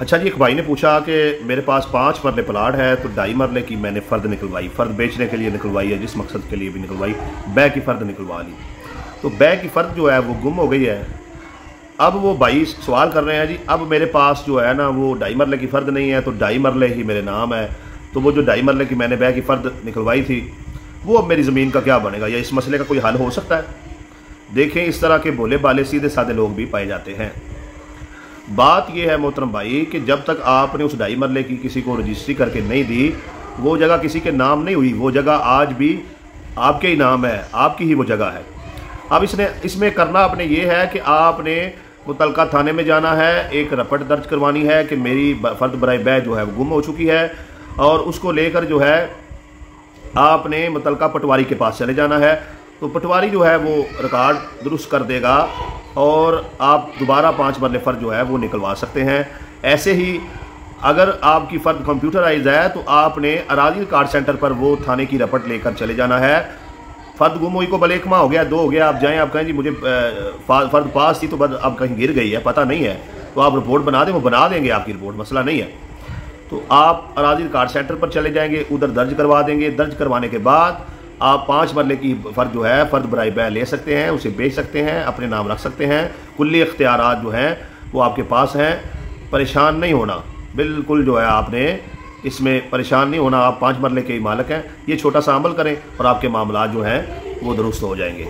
अच्छा जी, एक भाई ने पूछा कि मेरे पास 5 मरले प्लाट है तो 2.5 मरले की मैंने फ़र्द निकलवाई, फ़र्द बेचने के लिए निकलवाई है, जिस मकसद के लिए भी निकलवाई, बै की फ़र्द निकलवा ली। तो बै की फ़र्द जो है वो गुम हो गई है। अब वो भाई सवाल कर रहे हैं जी, अब मेरे पास जो है ना वो 2.5 मरले की फ़र्द नहीं है, तो 2.5 मरले ही मेरे नाम है, तो वो जो 2.5 मरले की मैंने बै की फ़र्द निकलवाई थी वो अब मेरी ज़मीन का क्या बनेगा, या इस मसले का कोई हल हो सकता है? देखें, इस तरह के भोले भाले सीधे साधे लोग भी पाए जाते हैं। बात यह है मोहतरम भाई कि जब तक आपने उस 2.5 मरले की किसी को रजिस्ट्री करके नहीं दी, वो जगह किसी के नाम नहीं हुई, वो जगह आज भी आपके ही नाम है, आपकी ही वो जगह है। अब इसमें करना आपने ये है कि आपने मुतलका थाने में जाना है, एक रपट दर्ज करवानी है कि मेरी फ़र्द बराए बै जो है वो गुम हो चुकी है, और उसको लेकर जो है आपने मुतलका पटवारी के पास चले जाना है। तो पटवारी जो है वो रिकॉर्ड दुरुस्त कर देगा और आप दोबारा 5 मरले फ़र्द जो है वो निकलवा सकते हैं। ऐसे ही अगर आपकी फ़र्द कंप्यूटराइज है तो आपने अराजी रिकॉर्ड सेंटर पर वो थाने की रपट लेकर चले जाना है। फ़र्द गुम हुई को भले 1 माह हो गया, 2 हो गया, आप जाएँ, आप कहें जी मुझे फ़र्द पास थी तो बस अब कहीं गिर गई है, पता नहीं है, तो आप रिपोर्ट बना दें, वो बना देंगे आपकी रिपोर्ट, मसला नहीं है। तो आप अराजी रिकॉर्ड सेंटर पर चले जाएंगे, उधर दर्ज करवा देंगे। दर्ज करवाने के बाद आप 5 मरले की फ़र्द जो है फ़र्द बराए बै ले सकते हैं, उसे बेच सकते हैं, अपने नाम रख सकते हैं। कुल्ली इख्तियारात जो हैं वो आपके पास हैं, परेशान नहीं होना, बिल्कुल जो है आपने इसमें परेशान नहीं होना। आप 5 मरले के ही मालिक हैं। ये छोटा सा अमल करें और आपके मामला जो हैं वो दुरुस्त हो जाएंगे।